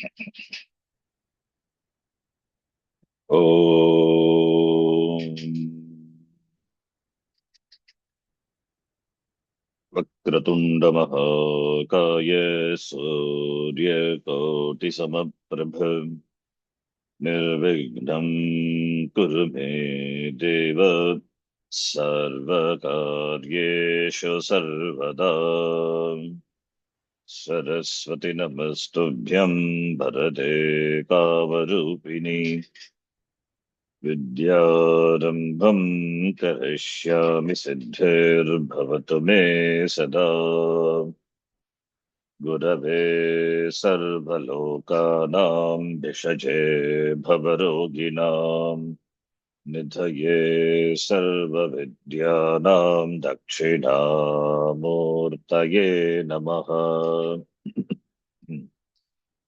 ॐ वक्रतुण्डमहाकाय सूर्यकोटिसमप्रभ निर्विघ्नं कुरु मे देव सर्वकार्येषु सर्वदा सरस्वति नमस्तुभ्यं वरदे कामरूपिणि विद्यारम्भं करिष्यामि सिद्धिर्भवतु मे सदा गुरवे सर्वलोकानां भिषजे भवरोगिणां निधये सर्वविद्यानां दक्षिणामूर्तये नमः।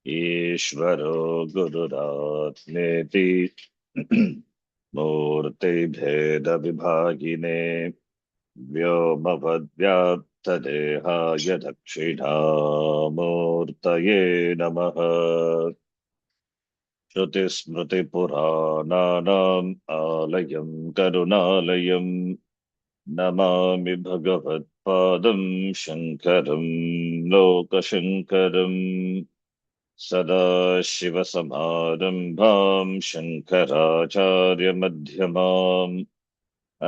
ईश्वरो गुरुरात्मेति मूर्तिभेदविभागिने व्योमवद्व्याप्तदेहाय दक्षिणामूर्तये नमः। श्रुतिस्मृतिपुराणानाम् आलयं करुणालयं नमामि भगवत्पादं शङ्करं लोकशङ्करम् सदाशिवसमारम्भां शङ्कराचार्यमध्यमाम्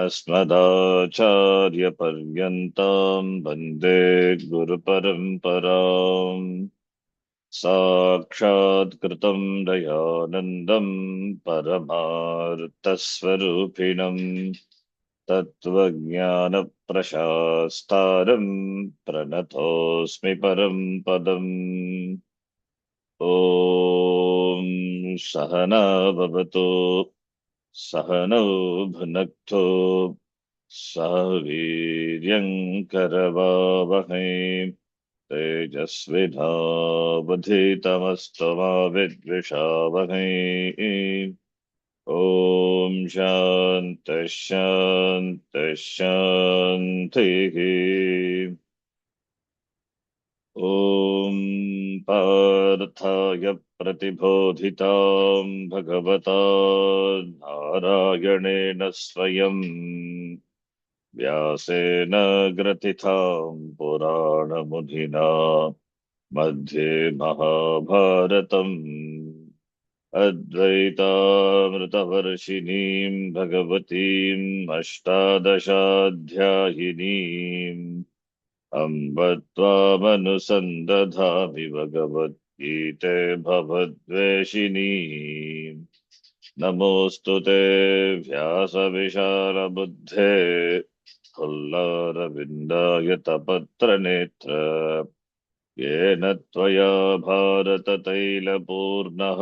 अस्मदाचार्यपर्यन्तां वन्दे गुरुपरम्पराम् साक्षात्कृतं दयानन्दं परमार्थस्वरूपिणं तत्त्वज्ञानप्रशास्तारं प्रणतोऽस्मि परं पदम्। ॐ सहना भवतु सहनौ भुनक्तु सह वीर्यङ्करवावहै तेजस्विनावधीतमस्तु मा विद्विषावहै। ॐ शान्तिः शान्तिः शान्तिः। ॐ पार्थाय प्रतिबोधितां भगवता नारायणेन स्वयं व्यासेन ग्रथितां पुराणमुनिना मध्ये महाभारतम् अद्वैतामृतवर्षिणीं भगवतीम् अष्टादशाध्यायिनीम् अम्ब त्वामनुसन्दधामि भगवद्गीते भवद्वेषिणी। नमोऽस्तु ते व्यासविशालबुद्धे फुल्लारविन्दायतपत्रनेत्र येन त्वया भारततैलपूर्णः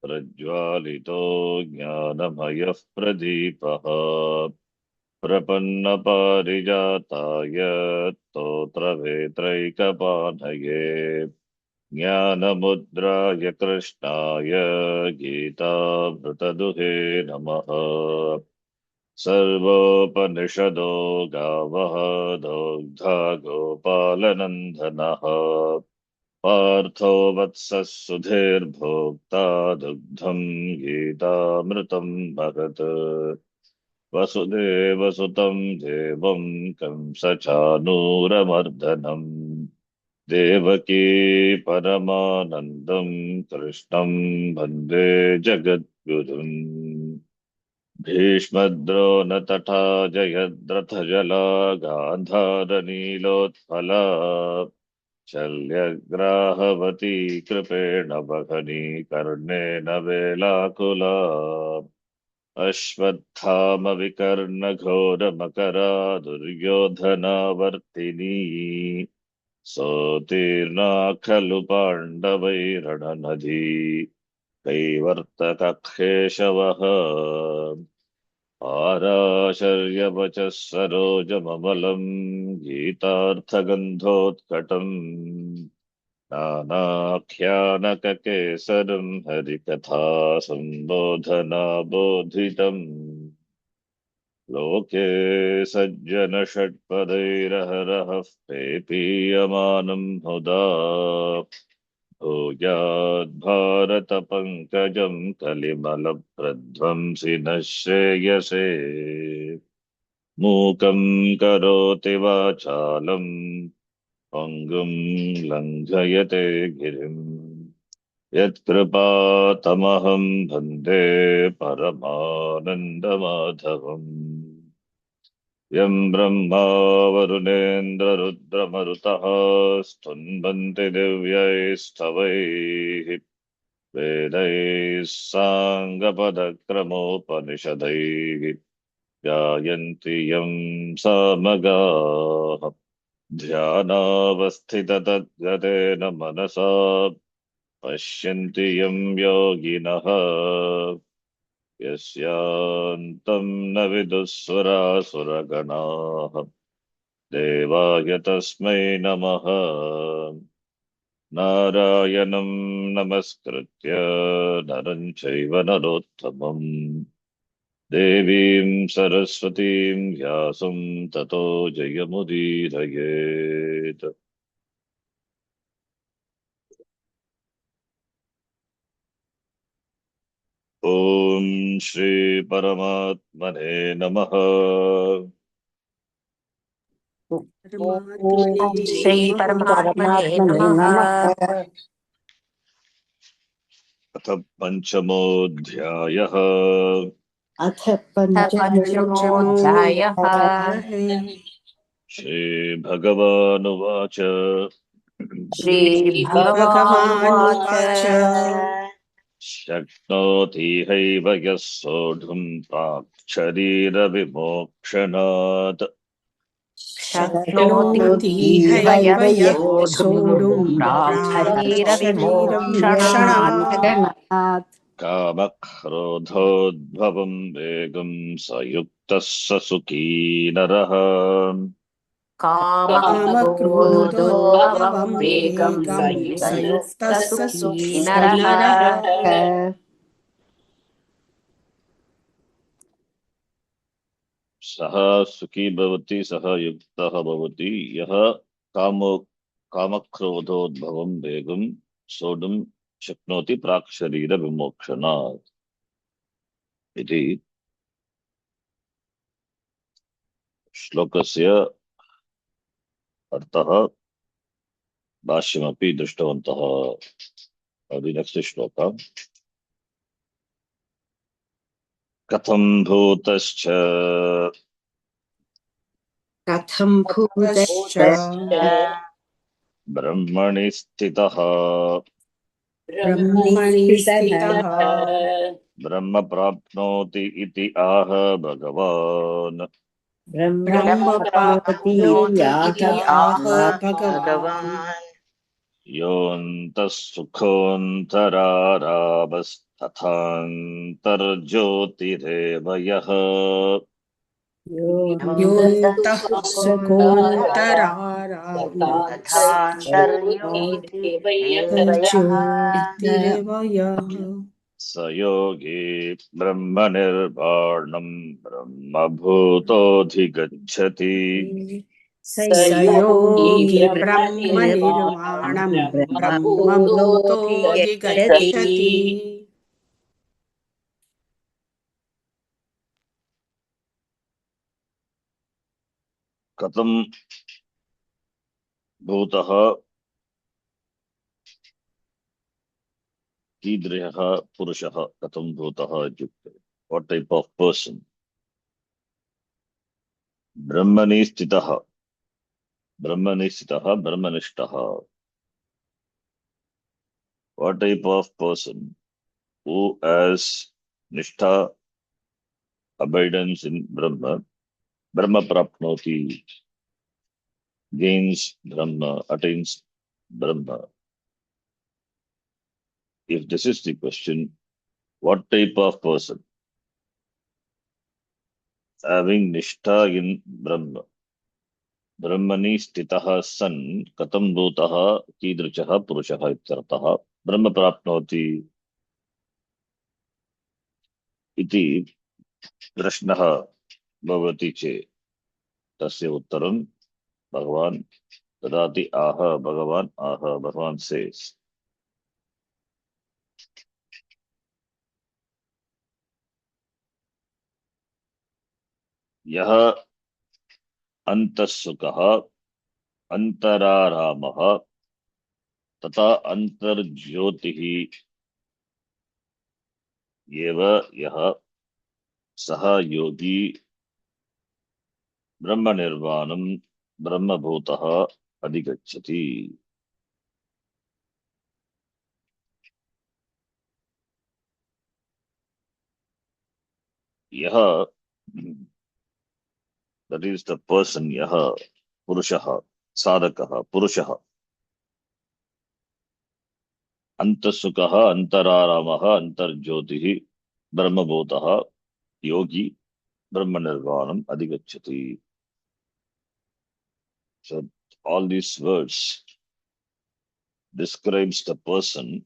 प्रज्वालितो ज्ञानमयः प्रदीपः प्रपन्नपारिजाताय स्तोत्रवेत्रैकपाणये ज्ञानमुद्राय कृष्णाय गीतामृतदुहे नमः। सर्वोपनिषदो गावः दोग्धा गोपालनन्दनः पार्थो वत्सः सुधीर्भोक्ता दुग्धं गीतामृतं महत् वसुदेवसुतं देवं कंसचानूरमर्दनम् देवकी परमानन्दं कृष्णं वन्दे जगद्गुरुम्। भीष्मद्रोणतथा जयद्रथजला गान्धारनीलोत्पला शल्यग्राहवती कृपेण वहनी कर्णेन वेलाकुला अश्वत्थामविकर्णघोरमकरा दुर्योधनावर्तिनी सोत्तीर्णा खलु पाण्डवैरणनदी कैवर्तककेशवः आराशर्यवचः सरोजममलं गीतार्थगन्धोत्कटम् नानाख्यानककेसरं हरिकथा सम्बोधनाबोधितम् लोके सज्जनषट्पदैरहरः पेपीयमानं मुदा भूयात् भारतपङ्कजं कलिमलप्रध्वंसि न श्रेयसे मूकं करोति वाचालं पङ्गुं लङ्घयते गिरिम् यत्कृपातमहं वन्दे परमानन्दमाधवम् यं ब्रह्मा वरुणेन्द्ररुद्रमरुतः स्तुन्वन्ति दिव्यैस्तवैः वेदैः साङ्गपदक्रमोपनिषदैः गायन्ति यं सामगाः ध्यानावस्थिततद्गतेन मनसा पश्यन्ति यं योगिनः यस्यान्तं न विदुस्वरासुरगणाः देवाय तस्मै नमः नारायणं नमस्कृत्य नरं चैव नरोत्तमम् देवीं सरस्वतीं व्यासं ततो जयमुदीरयेत् ॐ श्री परमात्मने नमः। परमात्मने ॐ श्री परमात्मने नमः। अथ पञ्चमोऽध्यायः अथ पञ्चमोऽध्यायः श्रीभगवानुवाच श्रीभगवानुवाच शक्नोति हैव यः सोढुं प्राक्शरीरविमोक्षणात् शक्नोति हैव यः सोढुं प्राक्शरीरविमोक्षणात् कामक्रोधोद्भवं वेगं स युक्तः स सुखी नरः कामक्रोधोद्भवं वेगं स युक्तः सुखी नरः सः सुखी भवति सः युक्तः भवति यः कामक्रोधोद्भवं वेगं सोढुं शक्नोति प्राक् शरीर विमोक्षणात् इति श्लोकस्य अर्थः भाष्यमपि दृष्टवन्तः। नेक्स्ट श्लोक कथं भूतश्च ब्रह्मणि स्थितः ब्रह्म प्राप्नोति इति आह भगवान् ब्रह्म प्राप्नोति इति आह भगवान् योऽन्तः सुखोऽन्तरारावस्तथान्तर्ज्योतिरेव यः योऽन्तः सुखोऽन्तरारावस्तथान्तर्ज्योतिरेव यः स योगी ब्रह्मनिर्वाणं ब्रह्मभूतोऽधिगच्छति स योगी ब्रह्मनिर्वाणं ब्रह्मभूतोऽधिगच्छति कथं भूतः कीदृशः पुरुषः कथं भूतः इत्युक्ते what type of person ब्रह्मणि स्थितः ब्रह्मनिष्ठः what type of person who has nishtha abidance in brahma prapnoti gains brahma attains brahma. If this is the question, what type of person having nishtha in ब्रह्मणि स्थितः सन् कथं भूतः कीदृशः पुरुषः इत्यर्थः ब्रह्म प्राप्नोति इति प्रश्नः भवति चेत् तस्य उत्तरं भगवान् ददाति। भगवान् says यः अन्तःसुखः अन्तरारामः तथा अन्तर्ज्योतिः एव यः सः योगी ब्रह्मनिर्वाणं ब्रह्मभूतः अधिगच्छति. यः, that is the person, यः पुरुषः, साधकः पुरुषः, अंतसुखः अंतरारामः अंतर्ज्योतिः ब्रह्मभूतः योगी ब्रह्मनिर्वाणम् अधिगच्छति. So all these words describes the person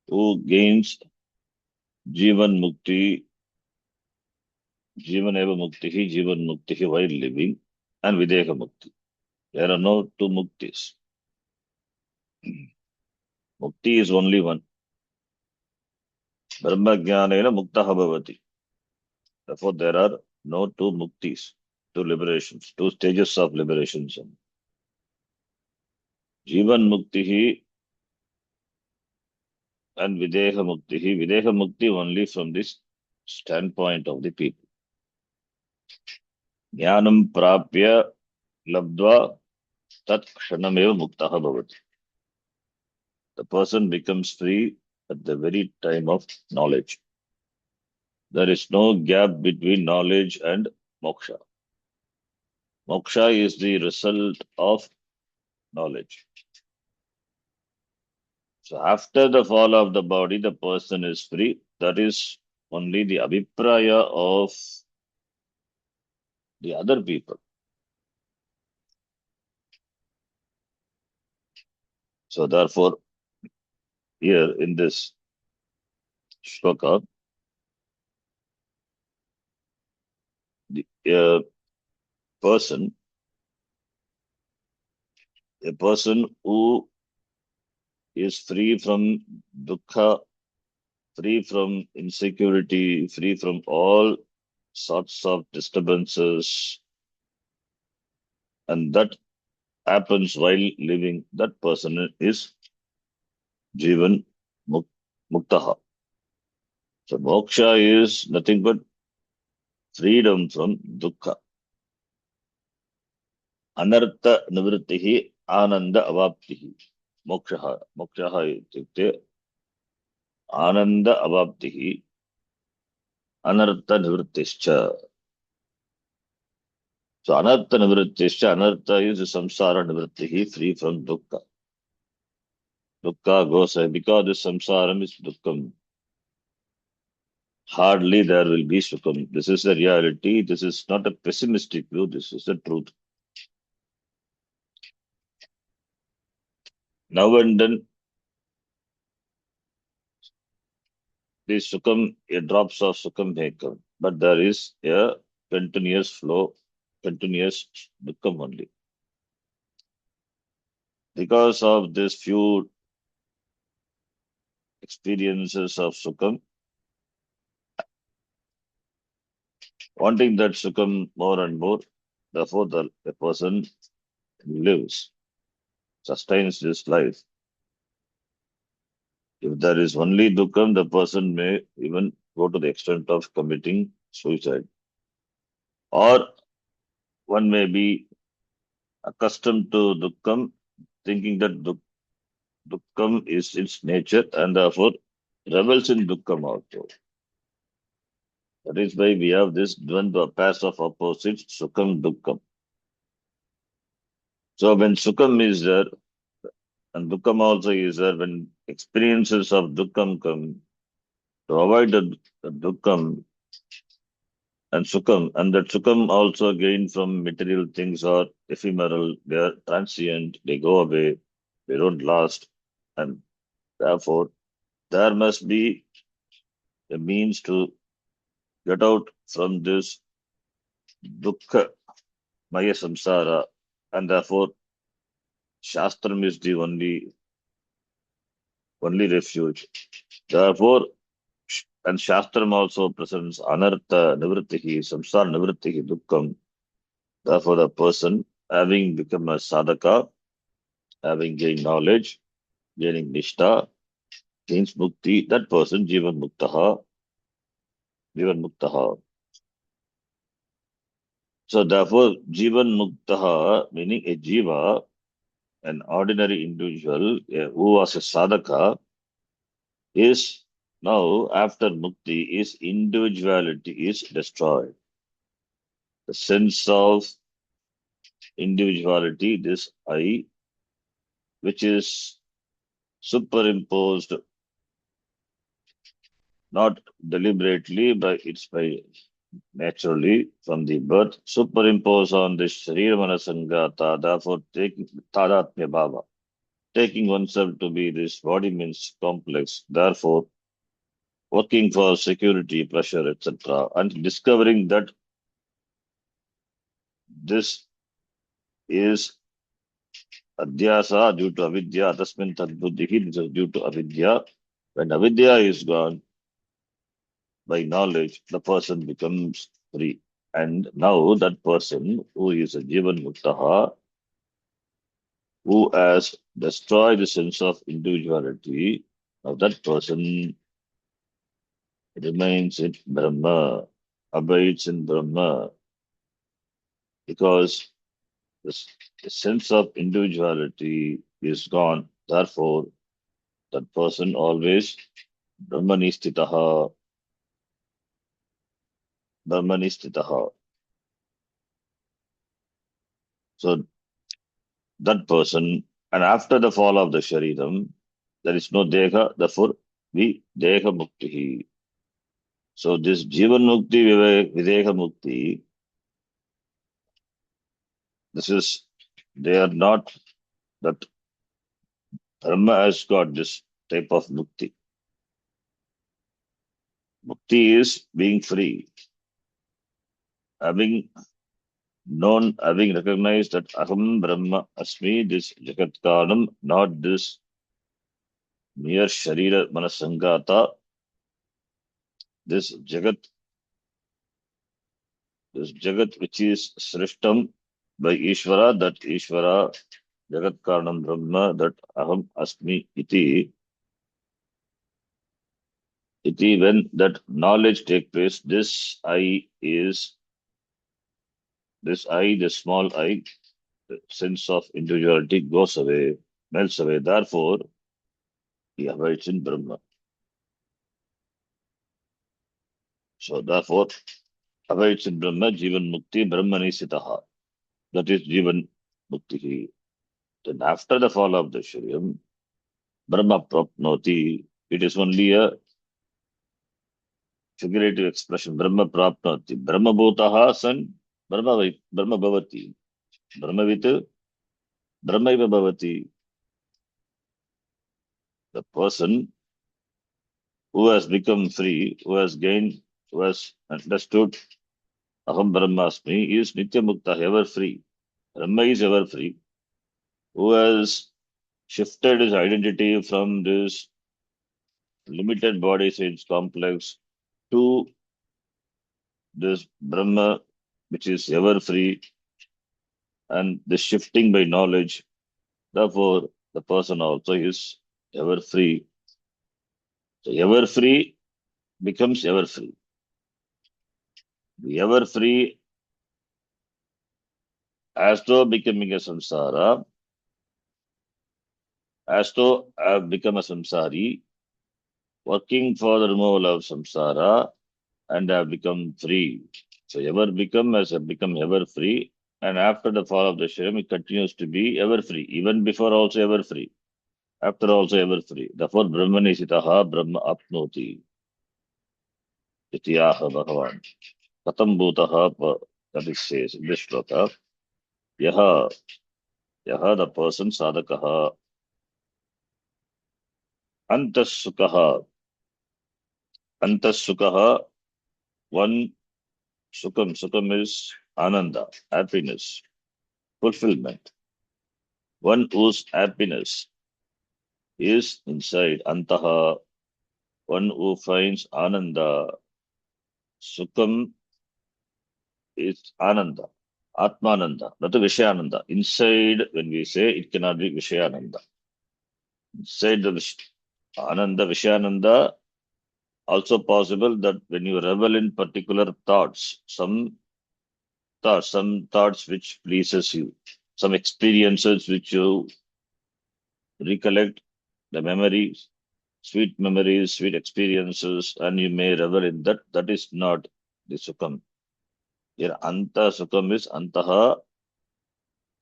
who gains जीवन मुक्ति, जीवन एव मुक्तिः, जीवन मुक्तिः while living, and videha mukti. There are no two muktis. Mukti is only one. Brahma jnanena muktah bhavati. Therefore, there are no two muktis, two liberations, two stages of liberations. Jivan mukti and videha mukti. Videha mukti only from this standpoint of the people. Jnanam prapya labdva tat kshanameva muktah bhavati. The person becomes free at the very time of knowledge. There is no gap between knowledge and moksha. Moksha is the result of knowledge. So after the fall of the body, the person is free. That is only the abhipraya of the other people. So therefore, here in this shloka, the person, a person who is free from dukkha, free from insecurity, free from all sorts of disturbances, and that happens while living, that person is Jivan Muktaha. So moksha is nothing but freedom from dukkha. Anartha nivrittihi ananda avaptihi. Moksha. Moksha ityukte ananda avaptihi anartha nivrittischa. So anartha nivrittischa, anartha is samsara nivrittihi, free from dukkha. Dukkha goes away because the samsaram is dukkham. Hardly there will be sukham. This is the reality. This is not a pessimistic view. This is the truth. Now and then, the sukham, a drops of sukham may come, but there is a continuous flow, continuous dukkam only. Because of this few experiences of sukham, wanting that sukham more and more, therefore the person lives, sustains this life. If there is only dukkam, the person may even go to the extent of committing suicide. Or one may be accustomed to dukkam, thinking that dukkam is its nature and therefore revels in dukkam also. That is why we have this dvandva, pairs of opposites, sukham, dukkam. So when sukham is there and dukkam also is there, when experiences of dukkam come, to avoid the dukkam and sukham, and that sukham also gained from material things are ephemeral, they are transient, they go away, they don't last, and therefore there must be a means to get out from this dukkha maya samsara, and therefore Shastram is the only only refuge. Therefore, and Shastram also presents anartha nivrittihi, samsara nivrittihi dukkam. Therefore, the person having become a sadhaka, having gained knowledge, gaining nishta, gains mukti, that person jivan muktaha. So therefore, jivan muktaha, meaning a jiva, an ordinary individual who was a sadhaka, is now after mukti, his individuality is destroyed. The sense of individuality, this I, which is superimposed not deliberately, but it's by naturally from the birth, superimposed on the Sharira Manasangata, therefore taking Tadatmya Bhava, taking oneself to be this body means complex, therefore working for security, pleasure, etc., and discovering that this is adhyasa due to avidya, tasmin tadbuddhihi, this is due to avidya. When avidya is gone, by knowledge, the person becomes free. And now that person who is a Jivan Muktaha, who has destroyed the sense of individuality, now that person remains in Brahma, abides in Brahma, because this, the sense of individuality is gone. Therefore, that person always Brahmani Stitaha, Brahmani Stitaha. So that person, and after the fall of the Shariram, there is no Deha, therefore we Deha Mukti. So this Jivan Mukti, Videha Mukti, this is, they are not, that Dharma has got this type of Mukti. Mukti is being free, having known, having recognized that Aham Brahma Asmi, this Jagat Karanam, not this mere Sharira Manasangata, this Jagat, which is Srishtam by Ishvara, that Ishvara, Jagat Karanam Brahma, that Aham Asmi iti, when that knowledge take place, this the small I, the sense of individuality goes away, melts away. Therefore, he abides in Brahma. So therefore, abides in Brahma, Jivan Mukti, Brahmani Sitaha. That is Jivan Mukti. Then after the fall of the Sharyam, Brahma Prapnoti, it is only a figurative expression. Brahma Prapnoti. Brahma Bhutaha san Brahma Bhavati. Brahmavit Brahmaiva Bhavati. The person who has become free, who has gained, who has understood Aham Brahmasmi is Nitya Mukta, ever free. Brahma is ever free. Who has shifted his identity from this limited body sense complex to this Brahma, which is ever free, and the shifting by knowledge. Therefore, the person also is ever free. So, ever free becomes ever free. The ever free, as though becoming a samsara, as though have become a samsari, working for the removal of samsara, and have become free. So, ever become as have become ever free, and after the fall of the Shem, it continues to be ever free, even before also ever free. After also ever free. Therefore, Brahmani Sitaha Brahma Apnoti. Itiyaha Bhagavan. Katam Bhutaha, that it says in this shloka. Yaha, the person, Sadhakaha, Antassukaha. Antassukaha, one Sukam. Sukam is Ananda, happiness, fulfillment. One whose happiness is inside. Antaha, one who finds Ananda. Sukham is Ananda. Atmananda, not Vishayananda. Inside, when we say, it cannot be Vishayananda. Inside the Ananda, Vishayananda, also possible that when you revel in particular thoughts, some thoughts which pleases you, some experiences which you recollect, the memories, sweet experiences, and you may revel in that. That is not the Sukham. Here, Anta Sukham is Antaha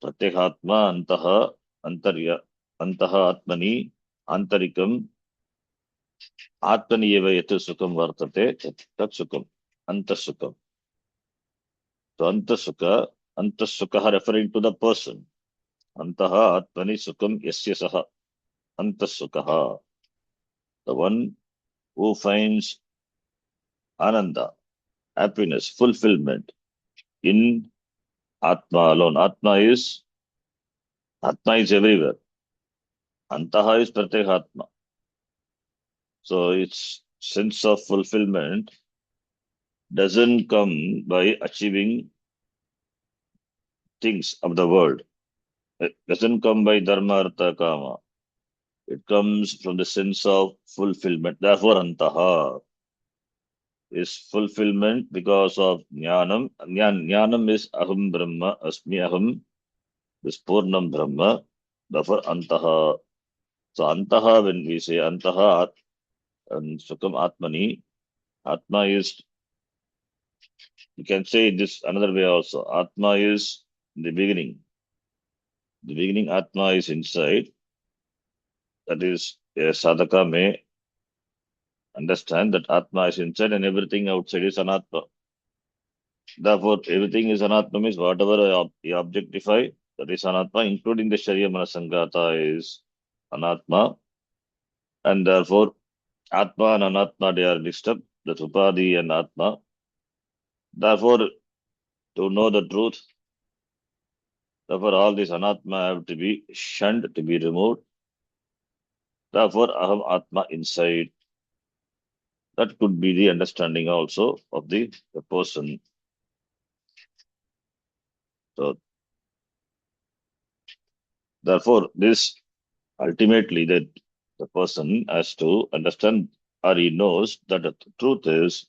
Pratyekatma, Antaha Antarya, Antaha Atmani, Antarikam, Atmani eva yat Sukham Vartate, Tat Sukham, Antasukam. So Antasukha referring to the person. Antaha Atmani Sukham Yasya Saha, Antasukha. The one who finds Ananda, happiness, fulfillment in Atma alone. Atma is everywhere. Antaha is Pratyekatma. So its sense of fulfillment doesn't come by achieving things of the world. It doesn't come by dharma, artha, kama. It comes from the sense of fulfillment. Therefore, antaha is fulfillment because of jnanam. Jnanam is aham brahma, asmi aham, this purnam brahma. Therefore, antaha. So, antaha, when we say antaha and sukam atmani, atma is, you can say this another way also. Atma is the beginning. The beginning Atma is inside. That is, a sadhaka may understand that Atma is inside and everything outside is Anatma. Therefore, everything is Anatma means whatever you objectify, that is Anatma, including the Shariya Manasangata is Anatma. And therefore, Atma and Anatma, they are mixed up, the Upadhi and Atma. Therefore, to know the truth, therefore all these Anatma have to be shunned, to be removed. Therefore, Aham Atma inside. That could be the understanding also of the person. So, therefore, this ultimately that the person has to understand or he knows that the truth is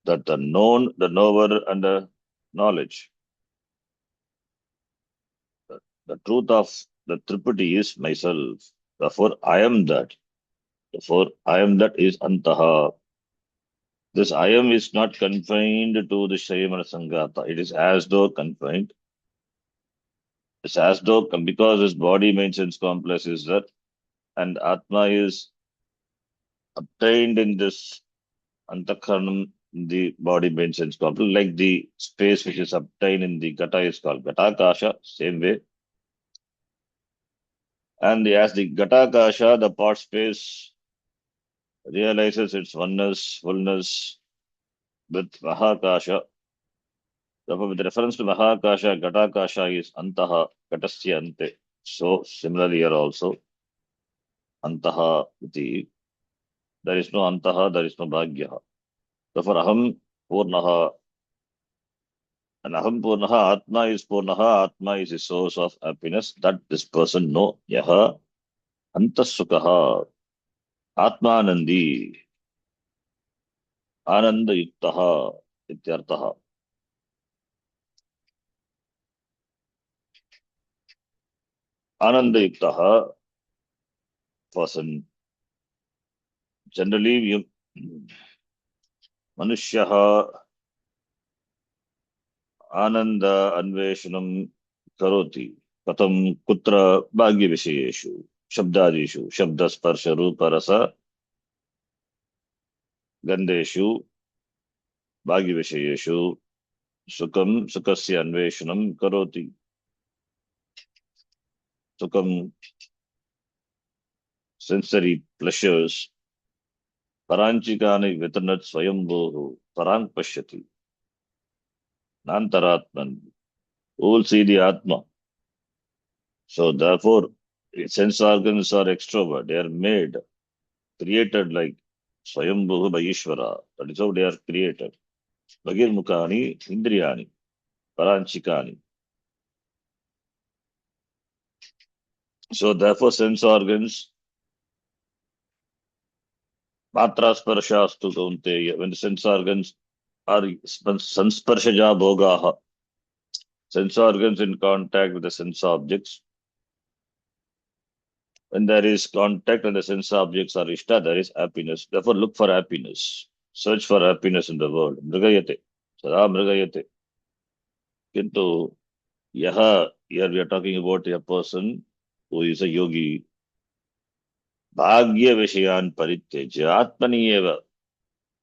that the known, the knower, and the knowledge. The truth of the Tripiti is myself. Therefore, I am that. Therefore, I am that is Antaha. This I am is not confined to the Shayamana Sangata. It is as though confined. It's as though because this body, mind, sense complex is that, and Atma is obtained in this Antakaranam, the body, mind, sense complex, like the space which is obtained in the Gata is called Gatakasha, same way. And as the Gatakasha, the part space realizes its oneness, fullness with Mahakasha. Therefore, with reference to Mahakasha, Gatakasha is Antaha, Gatasya Ante. So, similarly here also, Antaha iti. There is no Antaha, there is no Bhagyaha. Therefore, Aham Purnaha. And Aham Purnaha, Atma is Purnaha, Atma is the source of happiness. That this person know. Yaha Antasukha. Atmanandi. Ananda Yuktaha. Ityartaha. Ananda Yuktaha person. Generally, Manushyaha Ananda Anveshanam Karoti. Katam Kutra Bhagya Vishayeshu. Shabdadishu. Shabda Sparsha Rupa Rasa Gandeshu. Bhagya Vishayeshu. Sukam Sukasya Anveshanam Karoti. Sukam sensory pleasures. Paranchikani Vitanat Swayambhu. Parang Pashyati. Nantaratman. Who will see the Atma? So therefore, Sense organs are extrovert. They are made, created like Swayambhu by Ishvara. That is how they are created. Bagirmukani, Indriyani, Paranchikani. So therefore, sense organs, Matra Sparshastu Kaunteya, when the sense organs are Sansparshaja Bhogaha, sense organs in contact with the sense objects. When there is contact and the sense objects are Ishta, there is happiness. Therefore, look for happiness. Search for happiness in the world. Mrigayate. Sada Mrigayate. Kintu, Yaha, here we are talking about a person who is a yogi. Bhagya Vishayan Paritteja Atmani eva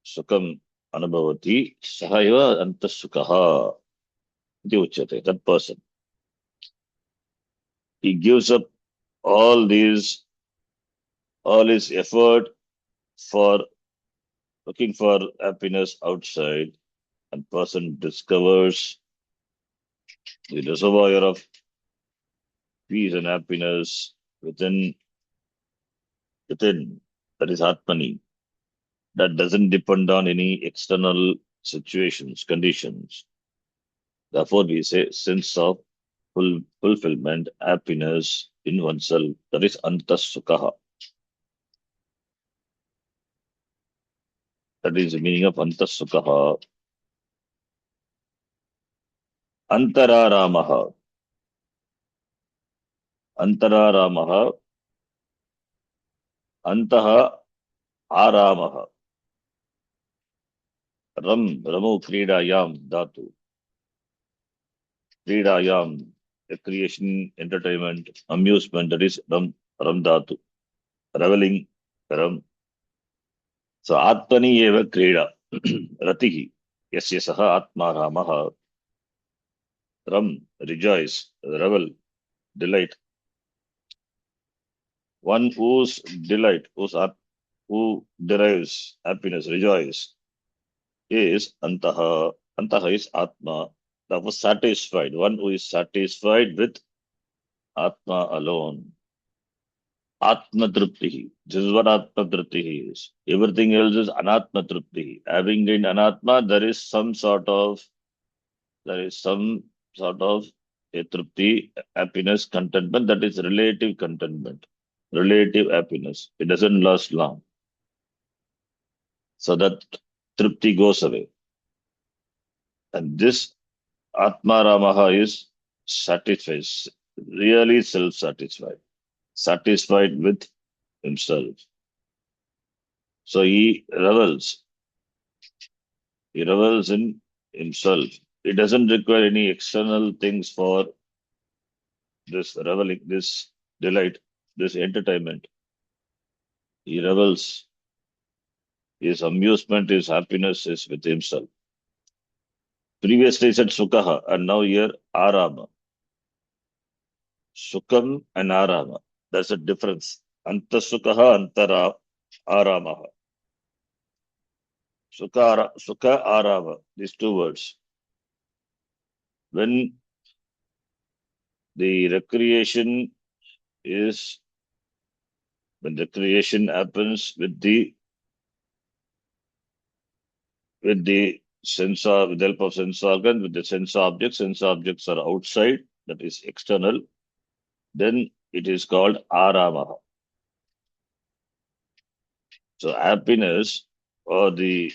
Sukam Anubhavati Sahayava Antasukaha. Uchate, that person. He gives up all these, all his effort for looking for happiness outside, and person discovers the reservoir of peace and happiness within, that is Atmani, that doesn't depend on any external situations, conditions. Therefore, we say sense of fulfillment, happiness in oneself. That is Antasukha. That is the meaning of Antasukha. Antararamaha. Antararamaha. Antaha Aramaha. Ramo Kridayam Dhatu. Kridayam, recreation, entertainment, amusement, that is Ram Dhatu. Reveling, Ram. So Atmani eva Krida. Ratihi. Yasya saha Atma Ramaha. Ram, rejoice, revel, delight. One whose delight, who derives happiness, rejoice, is Antaha. Antaha is Atma. That was satisfied. One who is satisfied with Atma alone. Atma Truptihi. This is what Atma Truptihi is. Everything else is Anatma Truptihi. Having gained Anatma, there is some sort of a Trupti, happiness, contentment, that is relative contentment, relative happiness. It doesn't last long. So that Trupti goes away. And this Atma Ramaha is satisfied, really self-satisfied, satisfied with himself. So he revels. He revels in himself. He doesn't require any external things for this reveling, this delight, this entertainment. He revels. His amusement, his happiness is with himself. Previously he said Sukhaha, and now here Arama. Sukham and Arama. There's a difference. Antasukhaha, Antara Aramaha. Sukha Arama. These two words. When the recreation happens with the with the help of sense organ, with the sense objects are outside, that is external, then it is called Aramaha. So happiness or the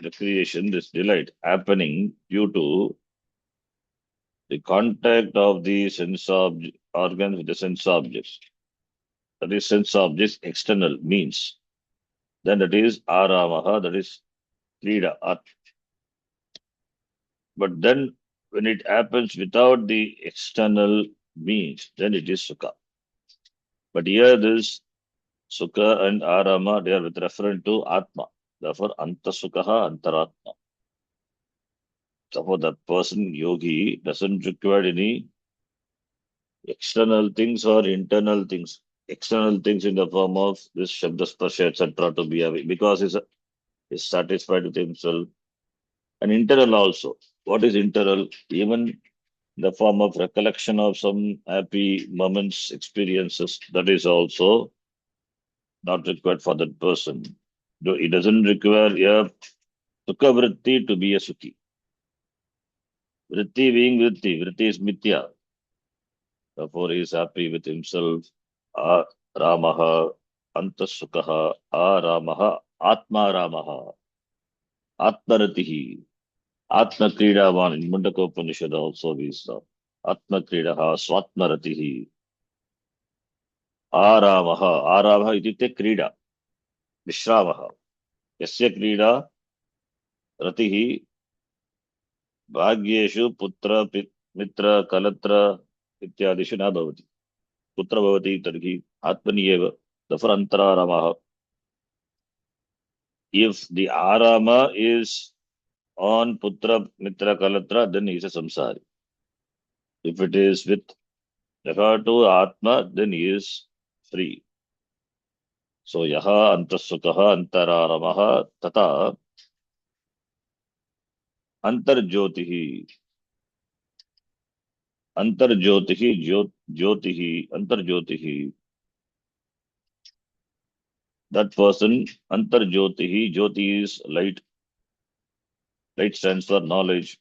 recreation, this delight happening due to the contact of the sense organs with the sense objects. That is sense objects external means. Then that is Aramaha, that is Krida, art. But then when it happens without the external means, then it is Sukha. But here this Sukha and Arama, they are with reference to Atma. Therefore, Antasukha, Antaratma. Therefore, that person, yogi, doesn't require any external things or internal things. External things in the form of this Shabda Sparsha, etc. to be away, because he's satisfied with himself. And internal also. What is internal? Even in the form of recollection of some happy moments, experiences, that is also not required for that person. It doesn't require a sukha vritti to be a sukhi. Vritti being vritti, vritti is mithya. Therefore, he is happy with himself. A Ramaha, Antasukha, A Ramaha, Atma Ramaha, Atmaratihi, Atma Kridavan. In Mundaka Upanishad also we saw Atma Kridaha, Swatmaratihi, Aramaha, Aramaha ityukte Krida, Vishramaha. Yasya Krida, Ratihi, Bhagyeshu, Putra, Mitra, Kalatra, Ityadishu na bhavati. Putra bhavati tarhi, Atmani eva. Therefore, Antararamaha. If the Arama is on Putra, Mitra, Kalatra, then he is a samsari. If it is with regard to Atma, then he is free. So Yaha Antasukha Antararamaha Tata Antarjyotihi Antarjyotihi Jyotihi Antarjyotihi. That person Antarjyotihi, Jyoti is light. Light stands for knowledge.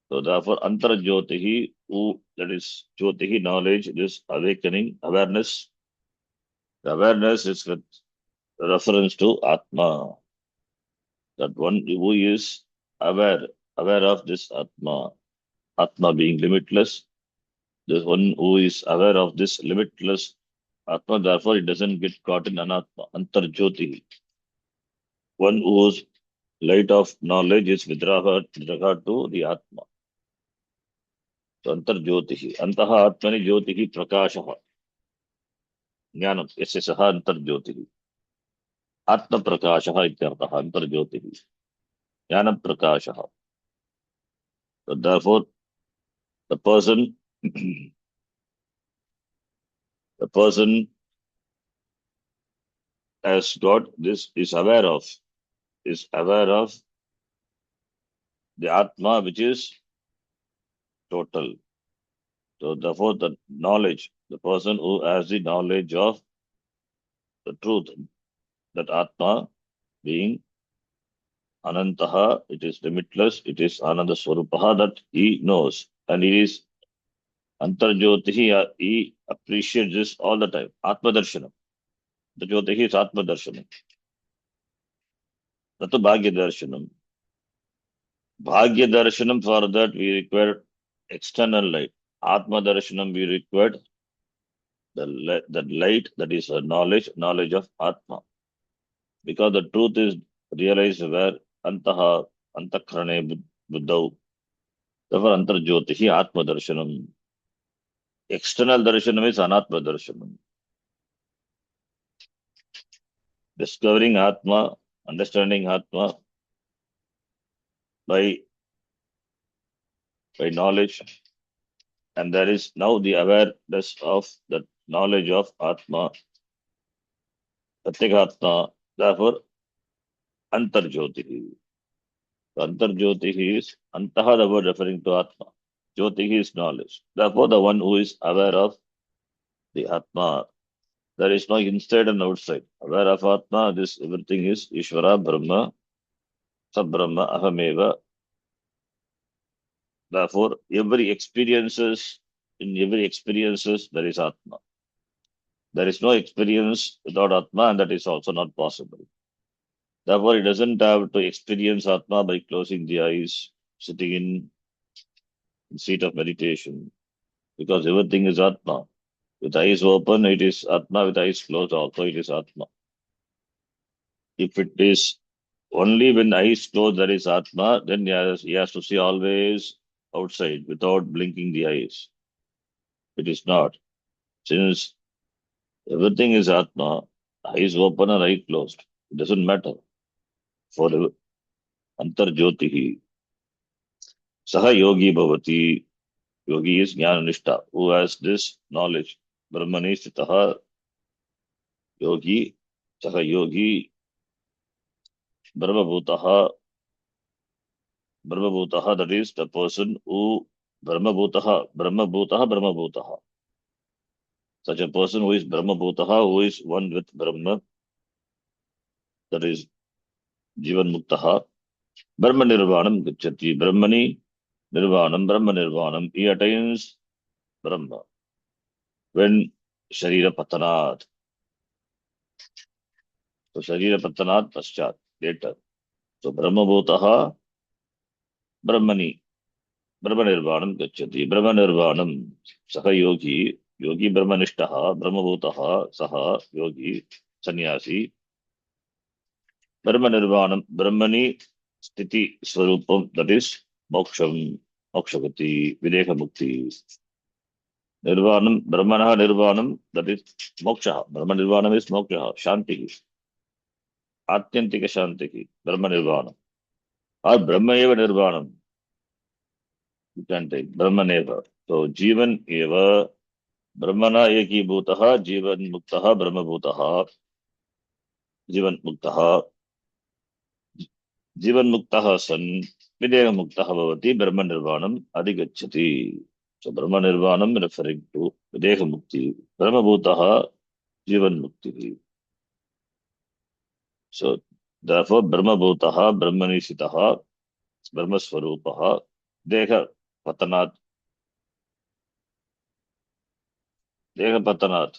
So therefore Antarjyotihi, who that is Jyotihi, knowledge, this awakening, awareness. The awareness is with reference to Atma. That one who is aware of this Atma. Atma being limitless. The one who is aware of this limitless Atma, therefore it doesn't get caught in Anatma, Antarjyoti. One whose light of knowledge is with regard to the Atma. So Antarjyotihi. Antaha Atmani Jyotihi Prakashaha. Jnanam. Yasya saha Antarjyotihi. Atma Prakashaha ityartaha Antarjyotihi. Jnanam Prakashaha. So therefore, the person, the person has got this, is aware of the Atma, which is total. So therefore, the knowledge, the person who has the knowledge of the truth, that Atma being Anantaha, it is limitless, it is Ananda Swarupaha, that he knows. And he is Antarjyotihi, he appreciates this all the time. Atma Darshanam. The Jyotihi is Atma Darshanam. Not Bhagya Darshanam. Bhagya Darshanam, for that we require external light. Atma Darshanam, we require the light, that is knowledge of Atma. Because the truth is realized where Antaha, Antakrane Buddhau. Therefore, Antarjyotihi Atma Darshanam. External Darshanam is Anatma Darshanam. Discovering Atma, understanding Atma by knowledge, and there is now the awareness of the knowledge of Atma, Pratyekatma, therefore Antarjyotihi. Antarjyotihi is Antaha, the word referring to Atma. Jyotihi is knowledge. Therefore, the one who is aware of the Atma, there is no inside and outside. Aware of Atma, this everything is Ishvara, Brahma, Sabrahma, Ahameva. Therefore, in every experiences, there is Atma. There is no experience without Atma, and that is also not possible. Therefore, he doesn't have to experience Atma by closing the eyes, sitting in seat of meditation, because everything is Atma. With eyes open, it is Atma. With eyes closed, also it is Atma. If it is only when eyes closed there is Atma, then he has to see always outside without blinking the eyes. It is not. Since everything is Atma, eyes open or eye closed, it doesn't matter. For Antarjyotihi, Saha Yogi Bhavati, Yogi is Jnananishta, who has this knowledge. Brahmani Sthitaha Yogi, Saha Yogi, Brahmabhutaha, Brahmabhutaha, that is the person who Brahmabhutaha. Such a person who is Brahmabhutaha, who is one with Brahma, that is Jivan Muktaha. Brahma Nirvanam Gacchati. Brahma Nirvanam. He attains Brahma. When Sharira Patanat. So Sharira Patanat Paschat, later. So Brahmabhutaha, Brahmani. Brahma Nirvanam Gacchati. Brahma Nirvanam. Saha Yogi. Yogi Brahmanishtaha. Brahmabhutaha. Saha Yogi. Sannyasi. Brahma Nirvanam. Brahmani Sthiti Swarupam. That is Moksham. Mokshagati. Videka Mukti. Nirvanam. Brahmanaha Nirvanam. That is Moksha. Brahma Nirvanam is Moksha. Shanti. Atyantika Shanti. Brahma Nirvanam. Or Brahma Eva Nirvanam. You can take Brahmaneva. So Jivan Eva Brahmana Eki Bhutaha Jivan Muktaha Brahma Bhutaha Jivan Muktaha Jivan Muktaha San Videha Muktaha Bhavati Brahma Nirvanam Adhigacchati. So Brahma Nirvanam referring to Videha Mukti. Brahma Bhutaha Jivan Mukti. So therefore Brahma Bhutaha Brahmani Sitaha Brahma Swarupaha Deha Patanat Deha Patanat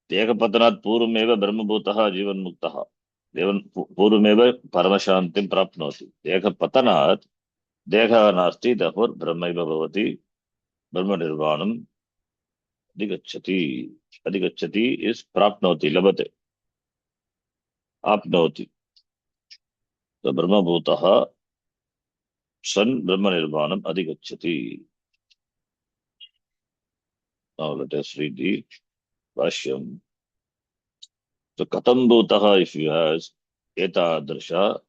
Dekapatanaat पूर्वमेव ब्रह्मभूतः जीवन्मुक्तः देवन् पूर्वमेव परमशान्तिं प्राप्नोति देहपतनात् देहः नास्ति therefore ब्रह्मैव भवति ब्रह्मनिर्वाणम् अधिगच्छति अधिगच्छति is प्राप्नोति लभते आप्नोति तो ब्रह्मभूतः सन् ब्रह्मनिर्वाणम् अधिगच्छति. Now let us read the Vashyam. So katam bhutah, if you ask, etadrsha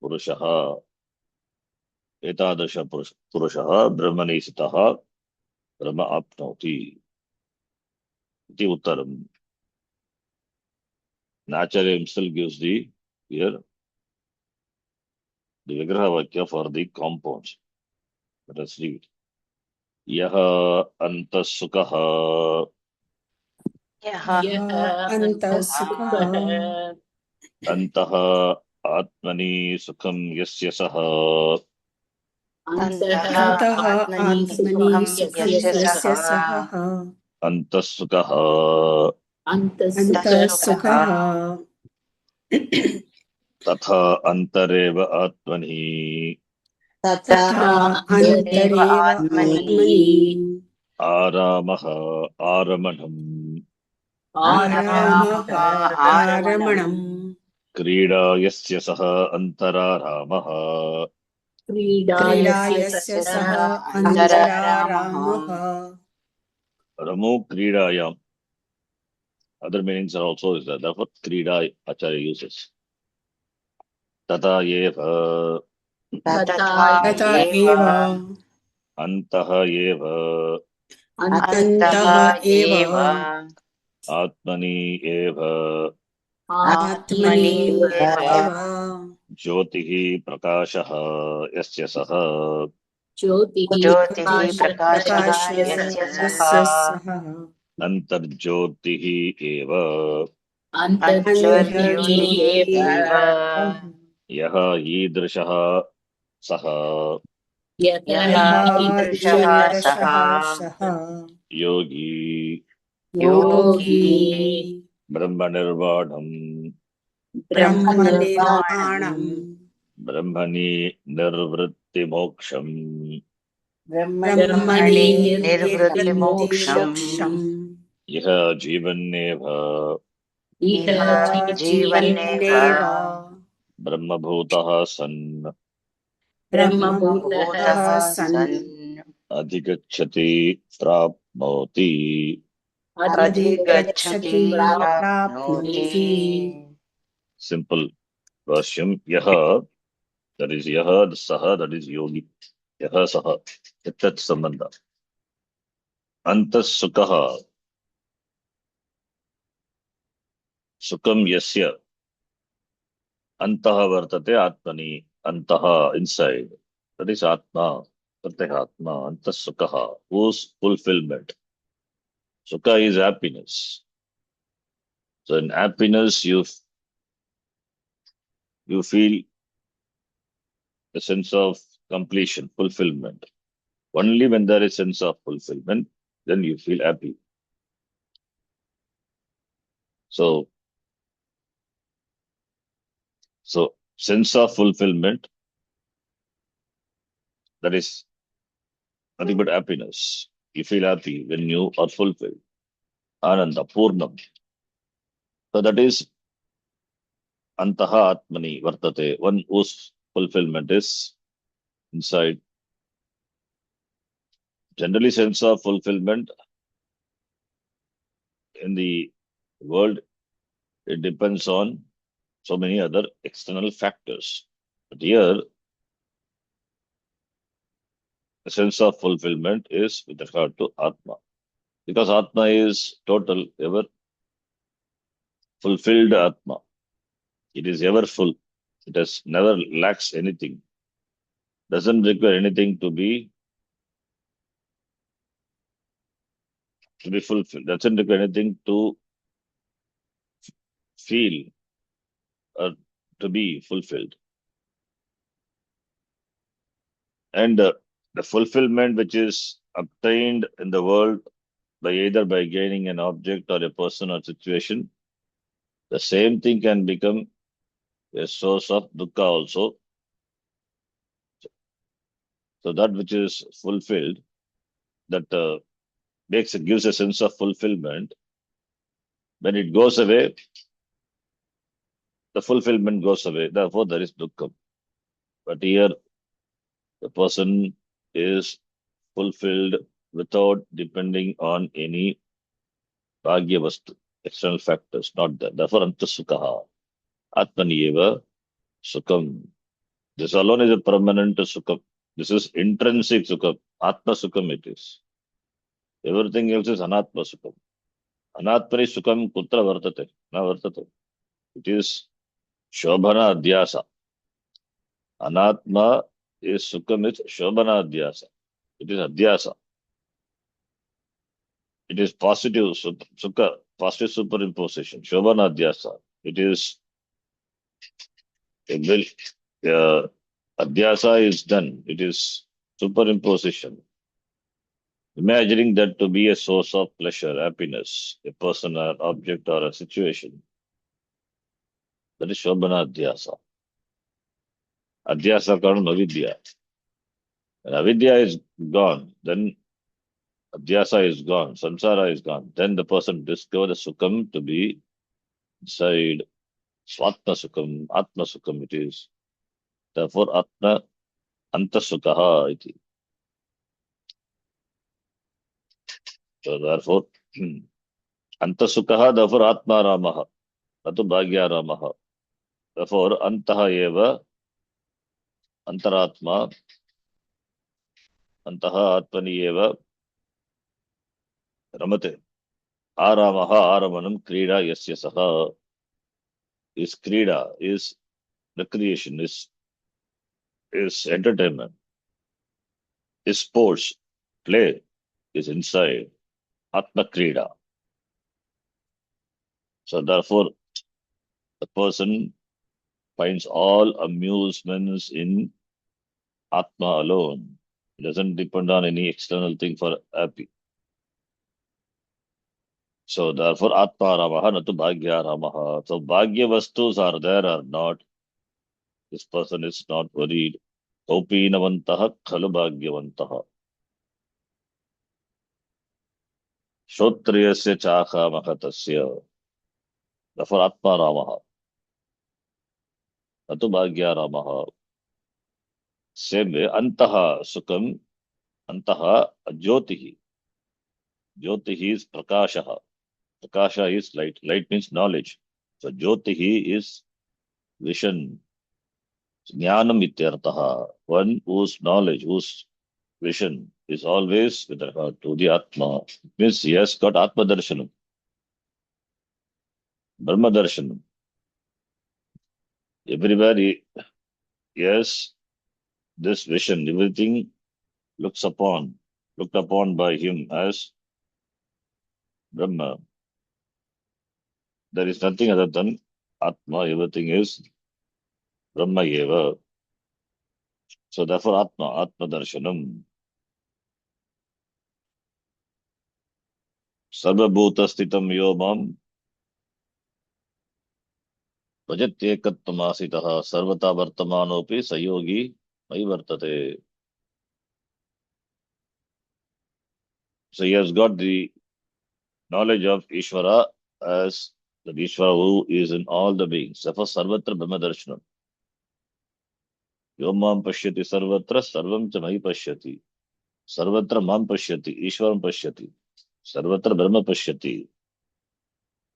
purushah एतादृश पुरुषः ब्रह्मणि स्थितः ब्रह्म आप्नोति इति उत्तरम्. Acharya himself gives the here the Vigraha Vakya for the compounds. Let us read. Yaha antah sukah antah sukah antah atmani sukham yasya saha antah atmani sukham yasya sahah antah sukah antah sukah तथा अंतरेव आत्मनि तथा अंतरेव आत्मनि आरामः आरमणम् आरामः आरमणम् क्रीडा यस्य सः अन्तरारामः क्रीडा यस्य सः अन्तरारामः. रमो क्रीडायाम्. Other meanings are also is that. Therefore, krida Acharya uses. Tata eva तथा एव antah eva अन्तः एव atmani eva आत्मनि एव ज्योतिः प्रकाशः यस्य सः ज्योतिः प्रकाशः यस्य सः अन्तर्ज्योतिः एव अन्तर्ज्योतिः एव यः ईदृशः सः यः ईदृशः सः योगी योगी ब्रह्मनिर्वाणम् ब्रह्मनिर्वाणम् ब्रह्मणि निर्वृत्तिमोक्षम् ब्रह्मणि निर्वृत्तिमोक्षम् यः जीवन्नेव जीवन्नेव ब्रह्मभूतः सन् ब्रह्मभूतः सन् अधिगच्छति प्राप्नोति. अधिगच्छति प्राप्नोति. Simple version. Yaha, that is Yaha, the Saha, that is Yogi. Yaha Saha, Tat Sambandha. Antas Sukaha, Sukam Yasya, Antaha Vartate Atmani. Antaha, inside. That is Atma, Pratyahatma, Antasukha, whose fulfillment. Sukha is happiness. So in happiness, you feel a sense of completion, fulfillment. Only when there is sense of fulfillment, then you feel happy. So, so sense of fulfillment, that is nothing but happiness. You feel happy when you are fulfilled. Ananda, Purnam. So that is Antaha Atmani Vartate, one whose fulfillment is inside. Generally, sense of fulfillment in the world, it depends on so many other external factors. But here, the sense of fulfillment is with regard to Atma. Because Atma is total, ever fulfilled Atma. It is ever full. It has never lacks anything. Doesn't require anything to be fulfilled. Doesn't require anything to feel or to be fulfilled. And the fulfillment which is obtained in the world by either by gaining an object or a person or situation, the same thing can become a source of dukkha also. So that which is fulfilled, that gives a sense of fulfillment. When it goes away, the fulfillment goes away. Therefore, there is dukkha. But here, the person is fulfilled without depending on any bhagya vastu, external factors, not that. Therefore, antasukha, atmaniyeva, sukham. This alone is a permanent sukham. This is intrinsic sukham. Atma sukham it is. Everything else is anatma sukham. Anatmani sukham kutra vartate? Na vartate. It is shobhana adhyasa. Anatma is sukham is shobhana adhyasa. It is adhyasa. It is positive sukha, positive superimposition. Shobhana adhyasa. It is a will. Adhyasa is done. It is superimposition. Imagining that to be a source of pleasure, happiness, a person or object or a situation. That is Shobhana Adhyasa. Adhyasa karanam avidya. When avidya is gone, then Adhyasa is gone, samsara is gone. Then the person discovers the sukham to be inside Swatma Sukham, Atma Sukham it is. Therefore, Atma Antasukha iti. So therefore, Antasukha, therefore Atma Ramaha, Natu Bhagya Ramaha. Therefore, Antaha eva, Antaratma, Antaha Atmani eva, Ramate. Aramaha Aramanam Krida Yasya Saha. Is Krida, is recreation, is entertainment, is sports, play, is inside Atma Krida. So therefore, the person finds all amusements in Atma alone. It doesn't depend on any external thing for happy. So therefore, Atma Ramaha, natu Bhagya Ramaha. So Bhagya Vastus are there or not, this person is not worried. Kopinavantaha khalu Bhagyavantaha. Shotriyasya chakha mahatasya. Therefore, Atma Ramaha, natu Bhagya Ramaha. Same way, Antaha Sukham, Antaha Jyotihi. Jyotihi is Prakashaha. Prakasha is light. Light means knowledge. So Jyotihi is vision. Jnanam ityartaha. One whose knowledge, whose vision is always with regard to the Atma. It means he has got Atma Darshanam, Brahma Darshanam. Everywhere yes, this vision, everything looked upon by him as Brahma. There is nothing other than Atma, everything is Brahma eva. So therefore Atma Darshanam. Sarvabhuta Stitam Yomam Vajatyekatmamasitaha Sarvata Vartamanopi Sayogi Mai Vartate. So he has got the knowledge of Ishvara as the Ishvara who is in all the beings. Therefore, Sarvatra Brahma Darshanam. Yomam Pashyati Sarvatra Sarvam Cha Mai Pashyati. Sarvatra Mam Pashyati. Ishvaram Pashyati. Sarvatra Brahma Pashyati.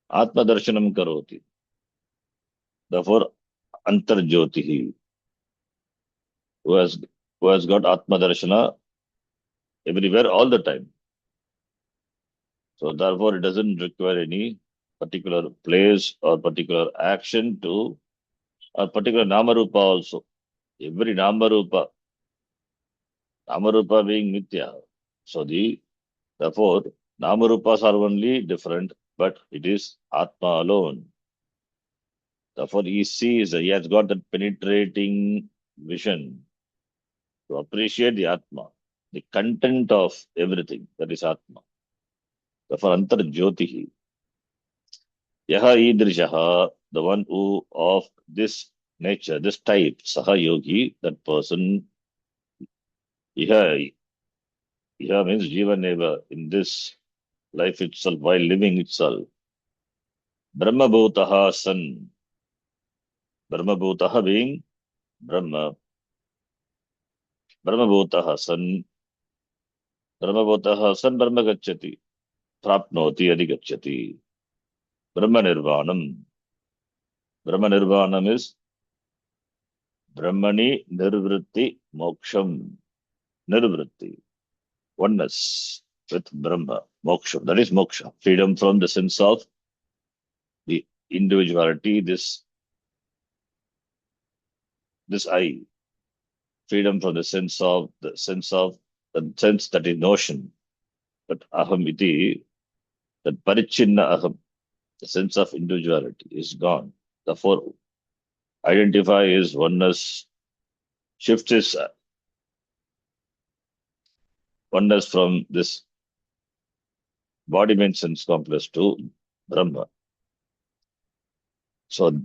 Atma Darshanam Karoti. Therefore, Antarjyotihi, who has who has got Atma Darshana everywhere all the time. So therefore, it doesn't require any particular place or particular action to or particular Namarupa also. Every Namarupa being Nitya. So therefore Namarupas are only different, but it is Atma alone. Therefore, he has got that penetrating vision to appreciate the Atma, the content of everything that is Atma. Therefore, Antarjyotihi. Yaha idrishaha, the one who of this nature, this type, Saha Yogi, that person, Iha, Iha means Jivaneva, in this life itself, while living itself. Brahma Bhutaha San. Brahma Bhutaha being Brahma. Brahma Bhutaha San. Brahma Bhutaha San Brahma Gacchati. Prapnoti Adhigacchati. Brahma Nirvanam. Brahma Nirvanam is Brahmani Nirvritti Moksham. Nirvritti. Oneness with Brahma. Moksha. That is moksha. Freedom from the sense of the individuality, this I. Freedom from the sense that is notion. But aham iti, that parichinna aham, the sense of individuality is gone. Therefore, identify his oneness, shifts his oneness from this body mind sense complex to Brahma. So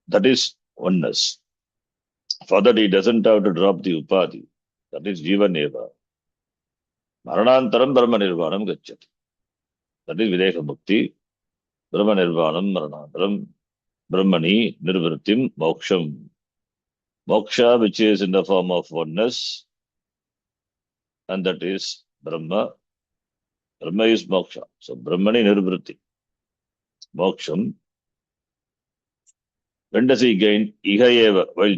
that is oneness. For that, he doesn't have to drop the upadhi. That is jivaneva. Maranantaram Brahma Nirvanam Gacchati. That is Videha Mukti. Brahma Nirvanam Maranantaram Brahmani Nirvritim Moksham. Moksha, which is in the form of oneness, and that is Brahma. Brahma is moksha. So Brahmani Nirvriti. Moksham. When does he gain? Iha eva, while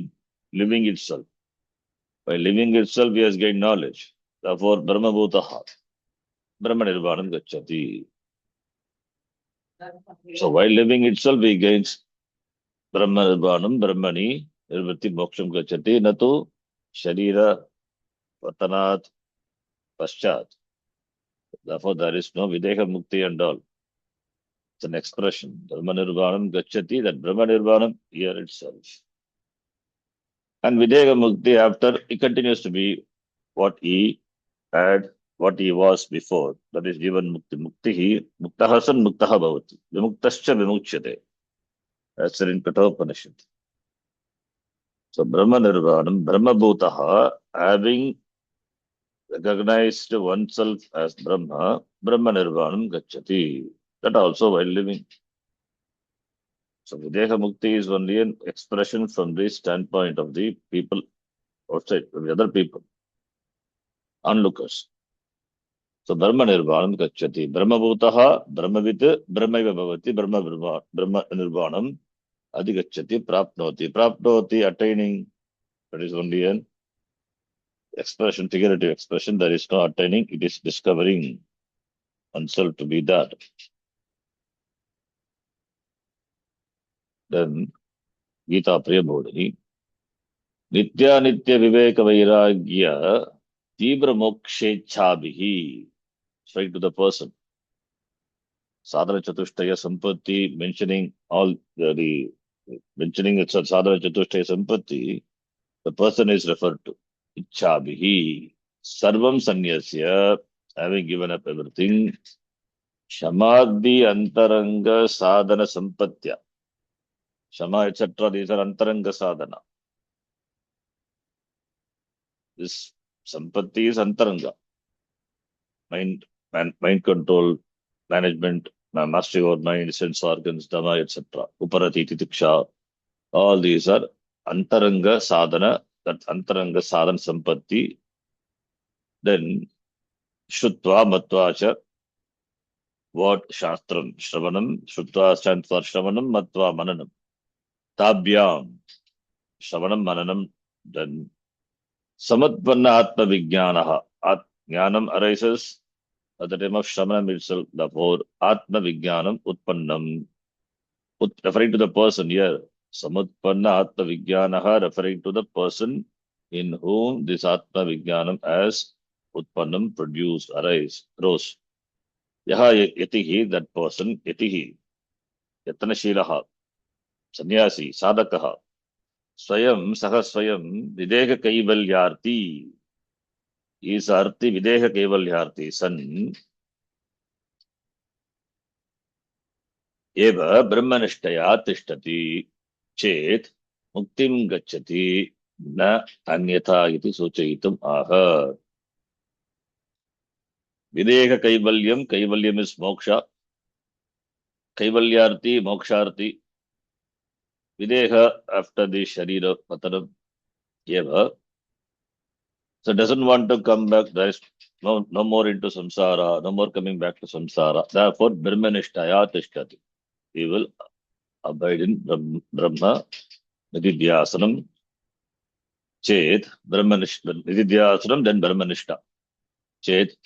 living itself. While living itself, he has gained knowledge. Therefore, Brahma Bhutaha. Brahma Nirvanam Gacchati. So while living itself, he gains Brahma Nirvanam, Brahmani, Nirvriti Moksham Gacchati, Natu, Sharira, Vatanat, Paschat. Therefore, there is no Videha Mukti and all. It's an expression. Brahma Nirvanam Gacchati, that Brahma Nirvanam here itself. And Videha Mukti after, he continues to be what he had, what he was before. That is Jivan Mukti. Muktihi, Muktaha san Muktaha bhavati. Vimuktascha vimukshate. That's said in Kathopanishad. So Brahma Nirvanam, Brahma Bhutaha, having recognized oneself as Brahma, Brahma Nirvanam Gacchati. That also while living. So Videha Mukti is only an expression from the standpoint of the people outside, the other people, onlookers. So Brahma Nirvanam Gacchati. Brahma Bhutaha, Brahmavit, Brahmaiva Bhavati, Brahma Nirvanam Adhigacchati, Prapnoti. Prapnoti, attaining, that is only an expression, figurative expression. There is no attaining, it is discovering oneself to be that. Then Gita Priya Bodhini. Nitya Viveka Vairagya Tibra Mokshechabhihi. Straight to the person. Sadhana Chatushtaya Sampatti, mentioning all the mentioning it's a Sadhana Chatushtaya Sampatti, the person is referred to. Ichhabhihi. Sarvam Sanyasya, having given up everything. Shamadhi Antaranga Sadhana Sampatya. Shama, etc. These are Antaranga Sadhana. This Sampatti is Antaranga. Mind control, management, mastery over mind, sense organs, dhamma, etc. Uparati, titiksha, all these are antaranga sadhana, that antaranga sadhana sampatti. Then shrutva matva cha, what shastram, shravanam, shrutva stands for shravanam, matva mananam. Tabhyam, shravanam mananam, then samatpanna atma vijnanaha. Jnanam arises at the time of Shravanam itself, therefore, Atma Vijnanam Utpannam. Referring to the person here, Samutpanna Atma Vijnanaha, referring to the person in whom this Atma Vijnanam as Utpannam produced, rose. Yaha yatihi, that person, yatihi, yatanashilaha, sannyasi, sadakaha, swayam, saha swayam, videha kaivalyarti, is arti videha kaivalyarti, san, एव ब्रह्मनिष्ठया तिष्ठति चेत् मुक्तिं गच्छति न अन्यथा इति सूचयितुम् आह. विदेह Kaivalyam, Kaivalyam is मोक्ष, कैवल्यार्थी मोक्षार्थी, विदेह after the शरीर पतनम एव, so doesn't want to come back, there is no more into samsara, no more coming back to samsara, therefore brahmanishtaya tishtati, he will abide in brahma nididhyasanam. Chet Brahmanishta Nididhyasanam, then Brahmanishta. Chet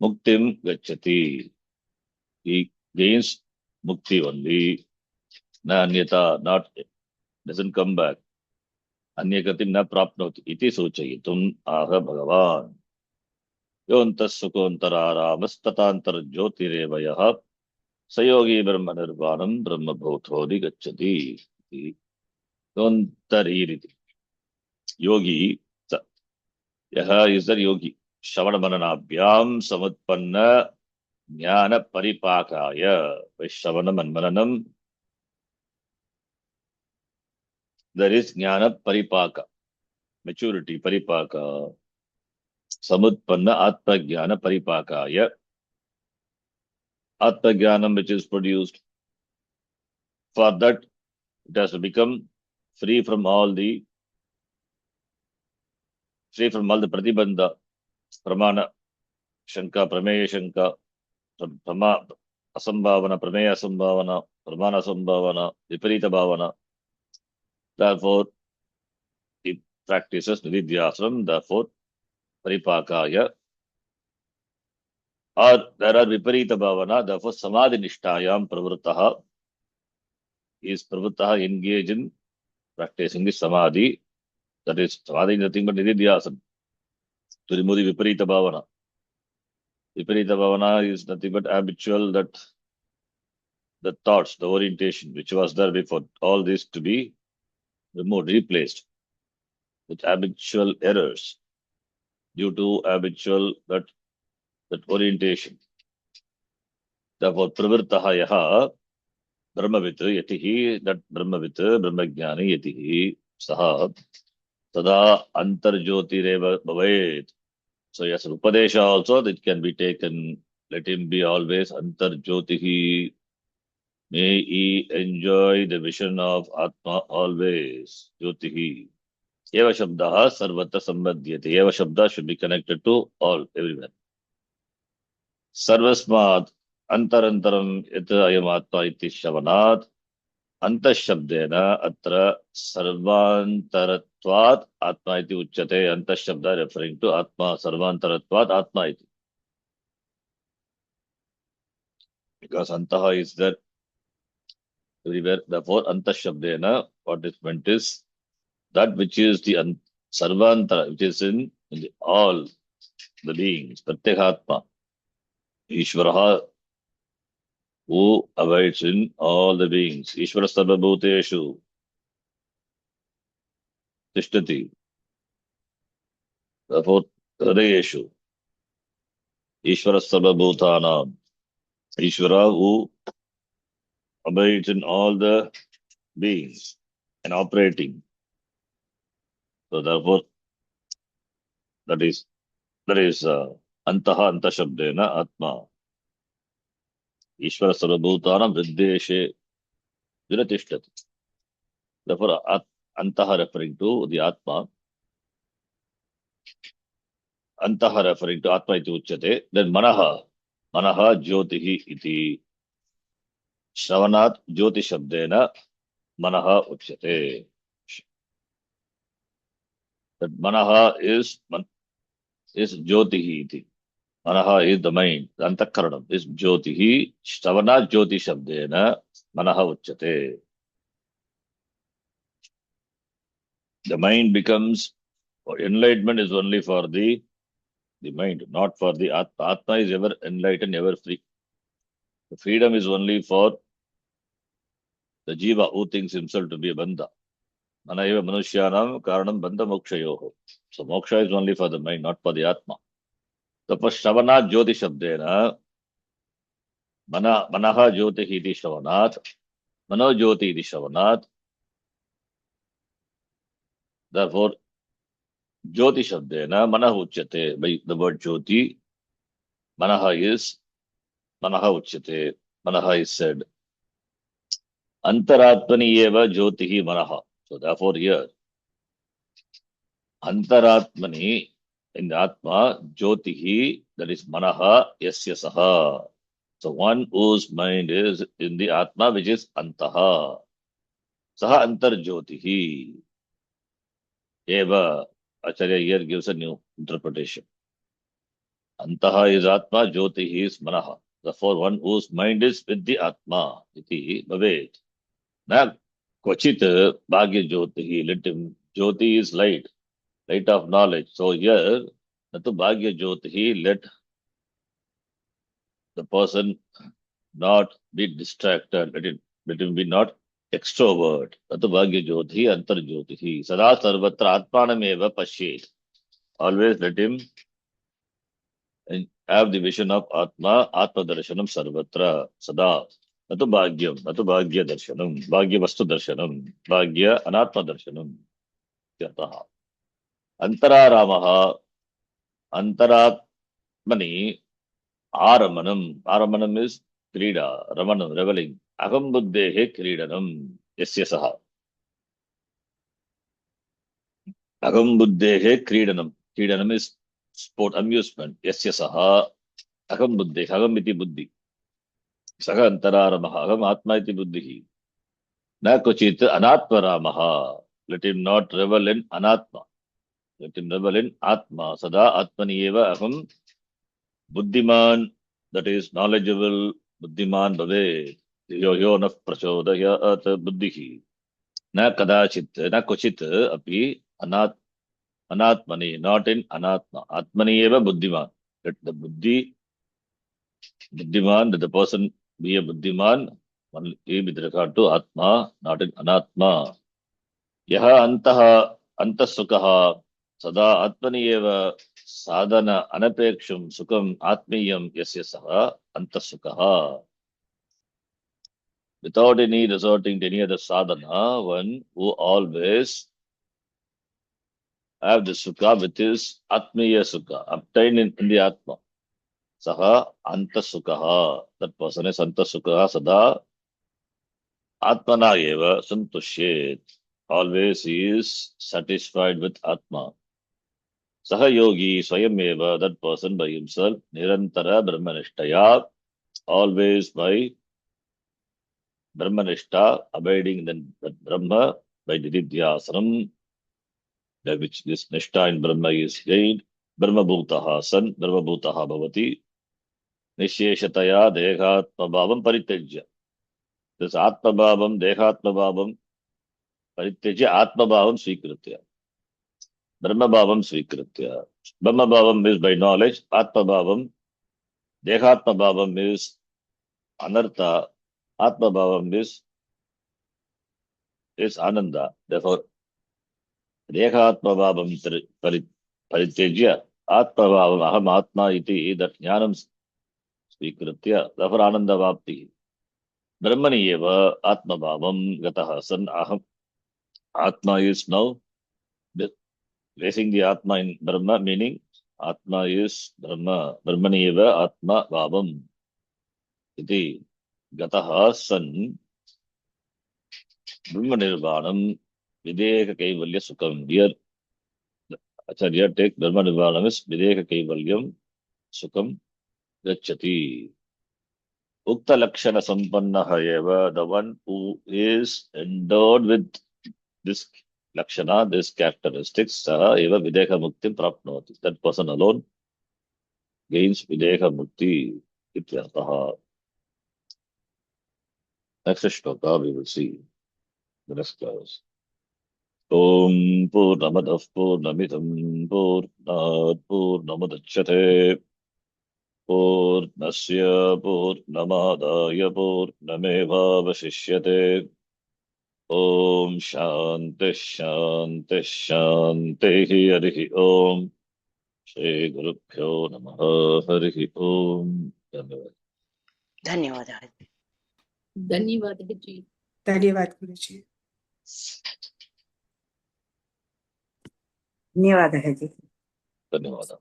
Muktim Gachati. He gains Mukti only. Na Anyata, not doesn't come back. Anyakatim na prapnoti. Iti sochayitum aha Bhagavan. Yontas sukontara ramas jyotirevayaha sayogi brahma nirvanam brahma bhauthodi gachati. Yontaririti. Yogi, yaha is the yogi. Shavana mananabhyam samutpanna jnana paripakaya. By Shravanam and Mananam, there is jnana paripaka, maturity, paripaka. Samutpanna atma jnana paripakaya. Atma jnanam which is produced. For that, it has to become free from all the pratibandha, pramana, shanka, prameya shanka, prama, asambhavana, prameya asambhavana, pramana asambhavana, viparita bhavana. Therefore, he practices nididhyasram, therefore, paripakaya. Or there are viparita bhavana, therefore, samadhi nishtayam pravruttaha is pravruttaha engaged in practicing the samadhi. That is, samadhi is nothing but nididhyasam. To remove the viparita bhavana. Viparita bhavana is nothing but habitual, that the thoughts, the orientation which was there before, all this to be removed, replaced with habitual errors due to habitual that orientation. Therefore, pravrittaha yaha brahmavit yatihi, that brahmavit, brahmajnani yatihi saha tada antarjyotireva bhavet. So yes, Upadesha also, that can be taken, let him be always antarjyotihi. May he enjoy the vision of Atma always. Jyotihi. Eva Shabdaha Sarvata Sambadhyate. Eva Shabda should be connected to all, everywhere. Sarvasmat Antarantaram Yata Ayam Atma Iti Shavanat Antashabdena Atra Sarvantaratvat Atma Iti Uchate. Antashabda referring to Atma, Sarvantaratvat Atma Iti. Because Antaha is there everywhere. Therefore, Antashabdena, what is meant is that which is the Sarvantara, which is in all the beings, Pratyekatma, Ishvaraha, who abides in all the beings. Ishvara Sarvabhuteshu Tishtati. Therefore, Hridayeshu, Ishvara Sarvabhutanam, Ishvara who abides in all the beings and operating. So therefore, that is Antaha Anta Shabdena Atma. Ishvara Sarvabhutanam Hridayeshe Viratishtat. Therefore, Antaha referring to the Atma, Antaha referring to Atma iti uchyate. Then Manaha Jyotihi iti. Shravanat Jyoti Shabdena Manaha uchyate. That Manaha is Jyotihi iti. Manaha is the mind. The Antakaranam is Jyotihi. Shravanat Jyoti Shabdena Manaha uchyate. The mind becomes, enlightenment is only for the mind, not for the Atma. Atma is ever enlightened, ever free. The freedom is only for the Jiva who thinks himself to be a Bandha. Manaiva Manushyanam Karanam Bandha Mokshayoho. So moksha is only for the mind, not for the Atma. So for Shravanat Jyoti Shabdena, Manaha Jyoti iti Shravanat, Mano Jyoti iti Shravanat. Therefore, Jyoti Shabdena, Manaha Uchyate, by the word Jyoti, Manaha Uchyate, Manaha is said. Antaratmani eva Jyotihi Manaha. So therefore here, Antaratmani, in the Atma, Jyotihi, that is Manaha, Yasya Saha. So one whose mind is in the Atma, which is Antaha. Saha Antar Jyotihi. Eva, Acharya here gives a new interpretation. Antaha is Atma, Jyotihi is Manaha. Therefore, one whose mind is with the Atma, iti bhavet. Now, Kvachit Bhagya Jyotihi, let him, Jyoti is light of knowledge. So here, Natu Bhagya Jyotihi, let the person not be distracted, let him be not extrovert. Natu Bhagya Jyotihi, Antar Jyotihi, Sada Sarvatra Atmanameva Pashyet. Always let him have the vision of Atma Darshanam Sarvatra, Sada. Natu Bhagya Darshanam, Bhagya Vastu Darshanam, Bhagya Anatma Darshanam. Yataha. Antararamaha, Antaratmani, Aramanam is Krida, Ramanam, reveling. Aham Buddhehe Kridanam, Yasya Saha. Aham Buddhehe Kridanam. Kridanam is sport, amusement. Yasya Saha. Aham Buddhe, Aham iti Buddhi. Saha Antararamaha, Aham Atma iti Buddhihi. Na Kochit Anatmaramaha. Let him not revel in Anatma. Let him revel in Atma. Sada Atmani eva Aham Buddhiman, that is knowledgeable, Buddhiman Bhave, yo naf prachodayat buddhihi. Na kadachit, na kochit api anatmani, not in anatma. Atmani eva Buddhiman. Let the Buddhiman, let the person be a Buddhiman, only with regard to Atma, not in anatma. Yaha antasukaha sada Atmani eva sadhana anapeksham sukam atmiyam yasya saha antasukaha. Without any resorting to any other sadhana, one who always have the sukha with his atmiya sukha, obtained in the atma. Saha antasukha. That person is antasukha sada atmana eva santushyet. Always he is satisfied with atma. Saha yogi swayam eva, that person by himself, nirantara brahmanishtaya, always by brahmanishta, abiding in that Brahma by dididhyasanam, by which this nishta in Brahma is gained. Brahma bhutaha san, Brahma bhutaha bhavati, nisheshataya dehatma bhavam parityajya. This atma bhavam, dehatma bhavam, परित्यज्य आत्मभावं स्वीकृत्य, ब्रह्मभावं स्वीकृत्य. Brahmabhavam is by knowledge, Atmabhavam, Dehatmabhavam is anartha, Atmabhavam is ananda. Therefore, Dehatmabhavam परित्यज्य Atmabhavam aham atma iti, that jnanam स्वीकृत्य, therefore anandavapti. Brahmani eva Atmabhavam gataha san aham. Atma is now placing the Atma in Brahma, meaning Atma is Brahma. Brahmani eva Atma Bhavam iti gataha san Brahma Nirvanam Videka Kaivalya Sukham. Here, Acharya take Brahma Nirvanam is Videka Kaivalyam Sukham Gacchati. Ukta Lakshana Sampannaha eva, the one who is endowed with this Lakshana, this characteristics, Saha eva Videka Muktim Prapnoti. That person alone gains Videka Mukti Ityartaha. Next shloka we will see the next class. Om Purnamadav Purnamidam Purnat Purnamudachyate Purnasya Purnamadaya Purnamevavashishyate. Om Shanti Shanti Shanti Harihi Om. Shri Gurubhyo Namaha Harihi Om. धन्यवाद. धन्यवाद जी. धन्यवाद गुरुजी. धन्यवाद है जी. धन्यवाद.